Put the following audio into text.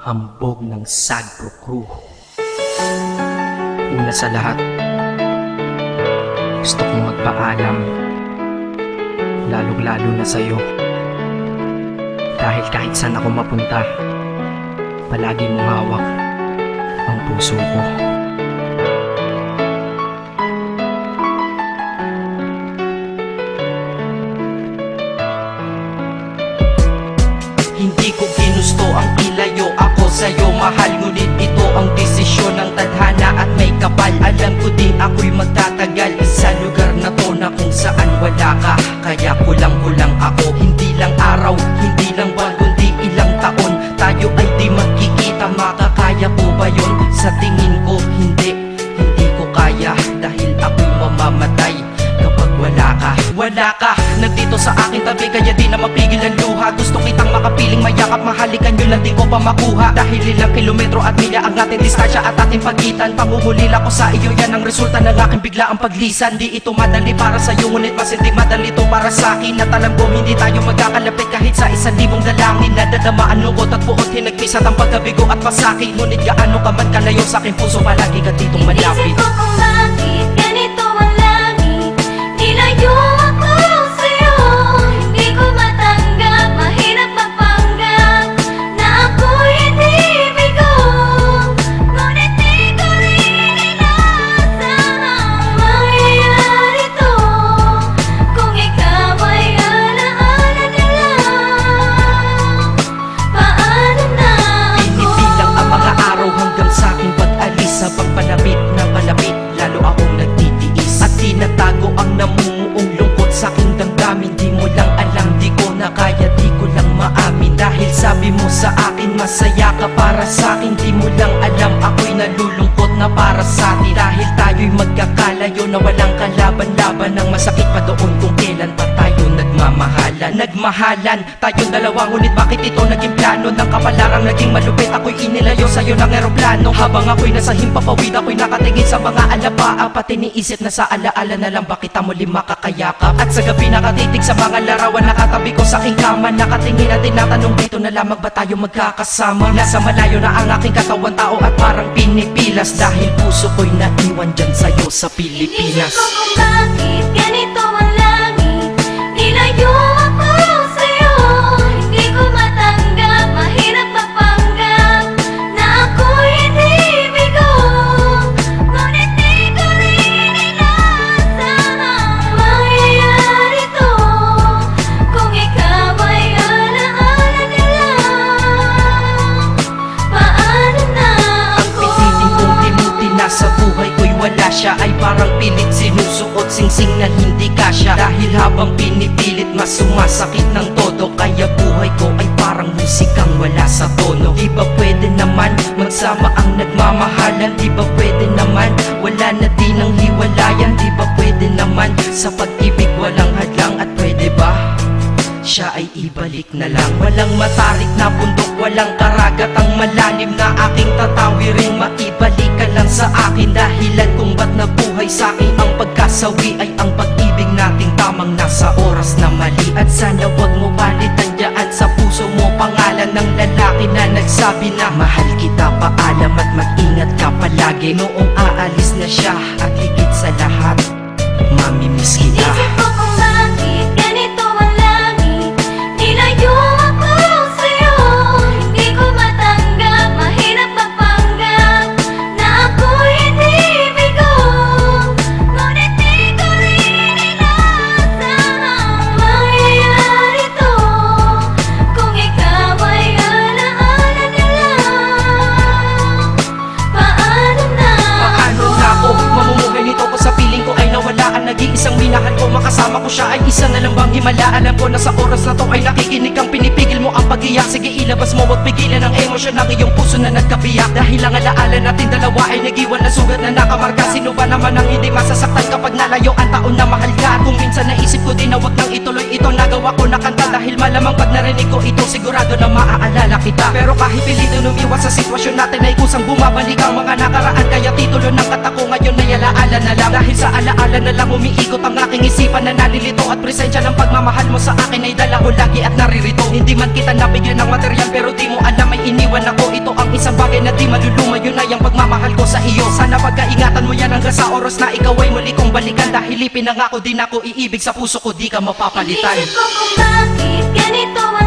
hambog ng Sagpro Crew. Una sa lahat, gusto kong magpaalam, lalong-lalo na sa'yo. Dahil kahit saan ako mapunta, palagi mong hawak ang puso ko. Hindi ko ginusto ang ilayo ako sa'yo, mahal. Ngunit ito ang desisyon ng tadhana at may kapal. Alam ko di ako'y magtatagal sa lugar na to na kung saan wala ka. Kaya kulang-kulang ako, hindi lang araw, hindi lang buwan, kundi ilang taon. Tayo ay di magkikita, makakaya ko ba yun? Sa tingin ko hindi ko kaya. Dahil ako'y mamamatay kapag wala ka. Wala ka, nandito sa aking tabi, kaya di na mapigil ang luha. Gusto kitang makapiling mayakap, mahalikan yun lang di ko pa makuha. Dahil ilang kilometro at milya ang ating distansya at ating pagitan. Pangungulila ko sa iyo, yan ang resulta ng aking biglaang paglisan. Di ito madali para sa'yo, ngunit mas hindi madali to para sa'kin. At alam ko hindi tayo magkakalapit kahit sa 1,000 dalangin. Nadadama ang lungkot at buot hinagpisat ang pagkabigo at pasakit. Ngunit gaano ka man kalayo sa aking puso, palagi ka ditong malapit. Inisip ko kung bakit ganito ang langit, nilayo ako sa'yo. Hindi ko matanggap, mahirap magpanggap na ako'y hindi bigo. Ngunit di ko rin inaasahang mangyayari to. Kung ikaw ay alaala na lang, paano na ako? Pinipilang ang mga araw hanggang sa aking pag-alis. Sa pagpalapit na palapit, lalo akong nagtitiis. At tinatago ang namumuong lungkot sa aking damdamin. Di mo lang alam, di ko na kaya, di ko lang maamin. Dahil sabi mo sa akin, masaya ka para sa akin. Di mo lang alam, ako'y nalulungkot na para sa atin. Dahil tayo'y magkakalayo na walang kalaban-laban. Ang masakit pa doon kung kailan pa tayo nagmamahalan. Nagmahalan tayong dalawa, ngunit bakit ito naging plano? Ng kapalarang naging malupit, ako'y inilayo sa'yo ng eroplano. Habang ako'y nasa himpapawid, ako'y nakatingin sa mga alapaa. Pati niisip na sa alaala na lang bakit kita muli makakayakap. At sa gabi nakatitig sa mga larawan, nakatabi ko sa aking kama. Nakatingin at tinatanong, dito na lamang ba tayo magkakasama? Nasa malayo na ang aking katawan, tao at parang pinipilas. Dahil puso ko'y naiwan dyan sa'yo sa Pilipinas. Inisip ko kung bakit ganito ang langit, nilayo ako sa'yo. Hindi ko matanggap, mahirap magpanggap na ako'y hindi bigo. Ngunit di ko rin inaasahang mangyayari to. Kung ikaw ay alaala na lang, paano na Ang ako? pilitin kong tinuti na sa buhay ko'y wala siya, ay parang pilit sinusuot, singsing na hindi kasya. Dahil habang pinipilit, mas sumasakit ng todo. Kaya buhay ko ay parang musikang wala sa tono. Di ba pwede naman magsama ang nagmamahalan? Di ba pwede naman wala na din ang hiwalayan? Di ba pwede naman sa pag-ibig walang hadlang? At pwede ba siya ay ibalik na lang? Walang matarik na bundok, walang karagat ang malalim na aking tatawirin. Maibalik ka lang sa akin, dahilan kung ba't nabuhay sa akin ang pagkasawi ay ang pag-ibig nating tamang nasa oras na mali. At sana wag mo palitan dyan sa puso mo pangalan ng lalaki na nagsabi na mahal kita, paalam at mag-ingat ka palagi. Noong aalis na siya at higit sa lahat, mamimiss kita. Inisip ko kung bakit ganito ang langit, nilayo ako sa'yo. Hindi ko matanggap, mahirap magpanggap na ako'y hindi bigo. Ngunit di ko rin inaasahang mangyayari to. Kung ikaw ay alaala na lang, paano na Paano na ako mamumuhay nito ko sa piling ko ay nawala ang nag-iisang minahal ko? Makasama ko siya ay isa na lang bang himala? Alam ko na sa oras na to ay nakikinig kang pinipigil mo ang pag-iyak. Sige ilabas mo, wag pigilan ang emosyon ng iyong puso puso na nagkabiyak dahil ang alaala natin dalawa ay nag-iwan na sugat na nakamarka. Sino ba naman ang hindi masasaktan kapag nalayo ang taon na mahal ka? At kung minsan naisip ko din na wag nang ituloy ito, nagawa ko na kanta dahil malamang pag narinig ko ito sigurado na maaalala kita. Pero kahit pilitin umiwas sa sitwasyon natin ay kusang bumabalik ang mga nakaraan, kaya titulo ng kanta ko ngayon ay alaala na lang. Dahil sa alaala na lang umiikot ang aking isipan na nalilito, at presensya ng pagmamahal mo sa akin ay dala ko lagi at naririto. Hindi man kita nabigyan ng material pero di mo alam ay iniwan ako. Ito ang isang bagay na di maluluma, yun ay ang pagmamahal ko sa iyo. Sana pagkaingatan mo yan hanggang sa oras na ikaw ay muli kong balikan, dahil ipinangako din ako iibig sa puso ko, di ka mapapalitan. Iisip ko kung bakit ganito ang